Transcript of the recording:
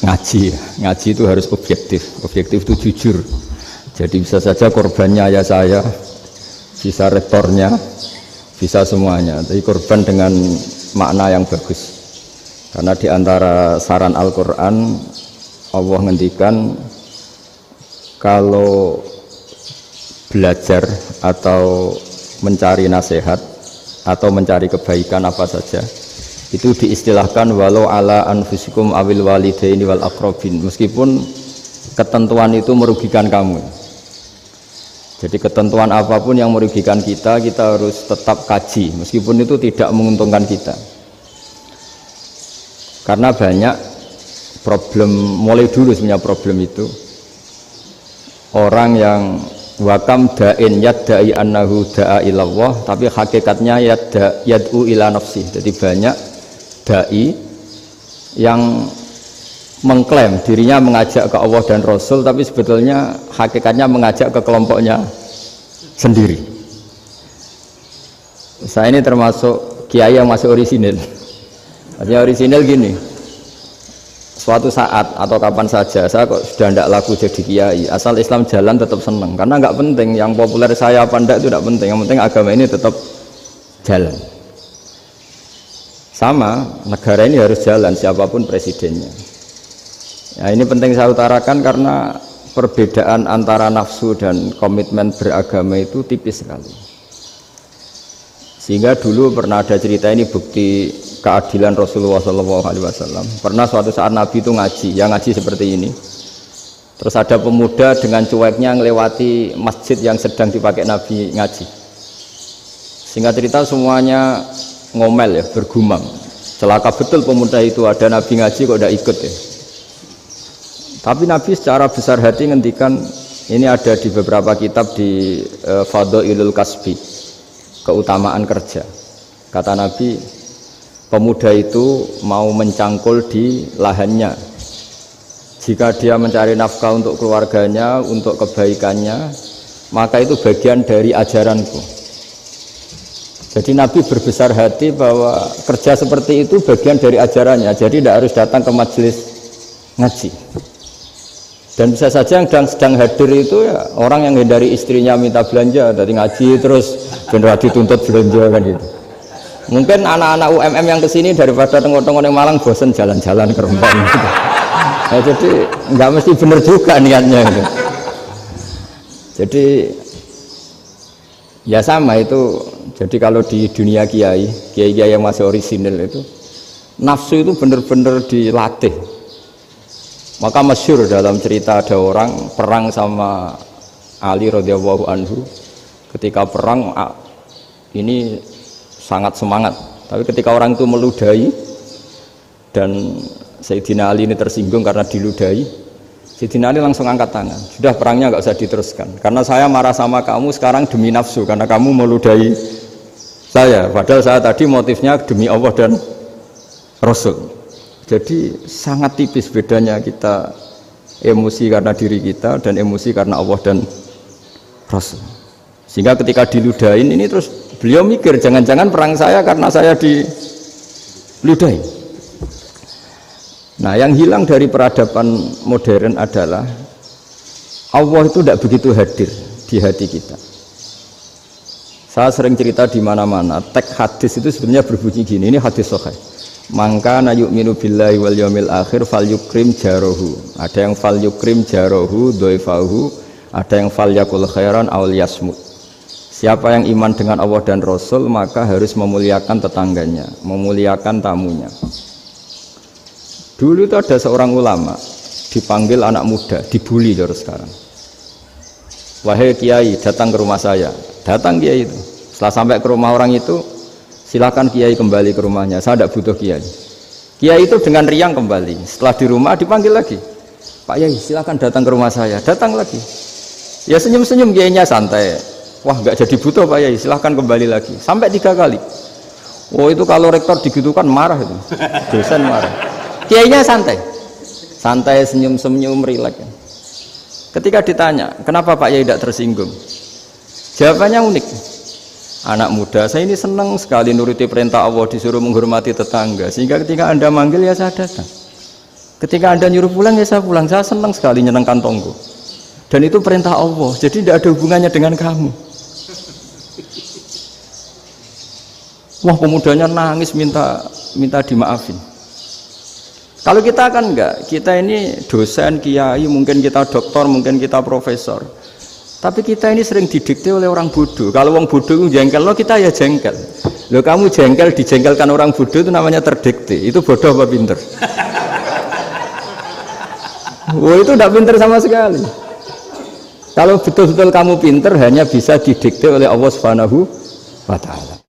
ngaji itu harus objektif itu jujur. Jadi bisa saja korbannya ayah saya, bisa rektornya, bisa semuanya. Tapi korban dengan makna yang bagus. Karena di antara saran Al-Quran Allah ngendikan kalau belajar atau mencari nasihat atau mencari kebaikan apa saja itu diistilahkan walau ala anfusikum awil walidaini wal aqrabin, meskipun ketentuan itu merugikan kamu. Jadi ketentuan apapun yang merugikan kita harus tetap kaji meskipun itu tidak menguntungkan kita. Karena banyak problem, mulai dulu sebenarnya problem itu orang yang wakam da'in yadda'i annahu da'a ilallah tapi hakikatnya yad'u ila nafsi. Jadi banyak da'i yang mengklaim dirinya mengajak ke Allah dan Rasul tapi sebetulnya hakikatnya mengajak ke kelompoknya sendiri. Saya ini termasuk kiai yang masih orisinil. Artinya orisinil gini, suatu saat atau kapan saja saya kok sudah tidak laku jadi kiai, asal Islam jalan tetap senang, karena nggak penting yang populer saya apa enggak itu tidak penting, yang penting agama ini tetap jalan. Sama, negara ini harus jalan siapapun presidennya. Ya, ini penting saya utarakan karena perbedaan antara nafsu dan komitmen beragama itu tipis sekali. Sehingga dulu pernah ada cerita, ini bukti keadilan Rasulullah SAW. Pernah suatu saat Nabi itu ngaji, yang ngaji seperti ini. Terus ada pemuda dengan cueknya ngelewati masjid yang sedang dipakai Nabi ngaji. Singkat cerita semuanya ngomel ya, bergumam. Celaka betul pemuda itu, ada Nabi ngaji kok tidak ikut ya. Tapi Nabi secara besar hati ngendikan, ini ada di beberapa kitab di Fadhailul Kasbi, keutamaan kerja. Kata Nabi, pemuda itu mau mencangkul di lahannya. Jika dia mencari nafkah untuk keluarganya, untuk kebaikannya, maka itu bagian dari ajaranku. Jadi Nabi berbesar hati bahwa kerja seperti itu bagian dari ajarannya. Jadi tidak harus datang ke majelis ngaji. Dan bisa saja yang sedang hadir itu ya orang yang hindari istrinya minta belanja, dari ngaji terus benar dituntut belanja kan gitu. Mungkin anak-anak UMM yang kesini daripada tengok-tengok yang Malang bosen jalan-jalan ke Rembang gitu. Nah, jadi nggak mesti benar juga niatnya gitu. Jadi ya sama itu. Jadi kalau di dunia kiai yang masih orisinil itu nafsu itu benar-benar dilatih. Maka masyhur dalam cerita ada orang perang sama Ali radhiyallahu anhu. Ketika perang ini sangat semangat, tapi ketika orang itu meludahi dan Sayyidina Ali ini tersinggung karena diludahi, Sayyidina Ali langsung angkat tangan, sudah perangnya nggak usah diteruskan karena saya marah sama kamu sekarang demi nafsu karena kamu meludahi saya, padahal saya tadi motifnya demi Allah dan Rasul. Jadi sangat tipis bedanya kita emosi karena diri kita dan emosi karena Allah dan Rasul. Sehingga ketika diludahin ini terus beliau mikir jangan-jangan perang saya karena saya diludahin. Nah, yang hilang dari peradaban modern adalah Allah itu tidak begitu hadir di hati kita. Saya sering cerita di mana-mana, teks hadis itu sebenarnya berbunyi gini, ini hadis sahih. Mangka na yu'minu billahi wal yaumil akhir fal yukrim jarohu. Ada yang fal yukrim jarohu doifahu, ada yang fal yakul khairan aw yasmut. Siapa yang iman dengan Allah dan Rasul maka harus memuliakan tetangganya, memuliakan tamunya. Dulu itu ada seorang ulama dipanggil anak muda, dibully terus sekarang. Wahai kiai, datang ke rumah saya. Datang kiai itu. Setelah sampai ke rumah orang itu, silakan kiai kembali ke rumahnya. Saya tidak butuh kiai. Kiai itu dengan riang kembali. Setelah di rumah dipanggil lagi. Pak Yai, silakan datang ke rumah saya. Datang lagi. Ya senyum-senyum kiainya santai. Wah, nggak jadi butuh Pak Yai. Silakan kembali lagi. Sampai 3 kali. Oh itu kalau rektor digitukan marah itu. Dosen marah. Kiainya santai. Santai, senyum-senyum, rileks. Ketika ditanya, kenapa Pak Yai tidak tersinggung? Jawabannya unik. Anak muda, saya ini senang sekali nuruti perintah Allah, disuruh menghormati tetangga. Sehingga ketika Anda manggil ya saya datang. Ketika Anda nyuruh pulang ya saya pulang, saya senang sekali nyenang kantongku. Dan itu perintah Allah, jadi tidak ada hubungannya dengan kamu. Wah, pemudanya nangis minta dimaafin. Kalau kita kan enggak, kita ini dosen, kiai, mungkin kita doktor, mungkin kita profesor. Tapi kita ini sering didikte oleh orang bodoh. Kalau orang bodoh itu jengkel, lo kita ya jengkel. Lo kamu jengkel, dijengkelkan orang bodoh itu namanya terdikte. Itu bodoh apa pinter? Wah, itu tidak pinter sama sekali. Kalau betul-betul kamu pinter, hanya bisa didikte oleh Allah Subhanahu wa Ta'ala.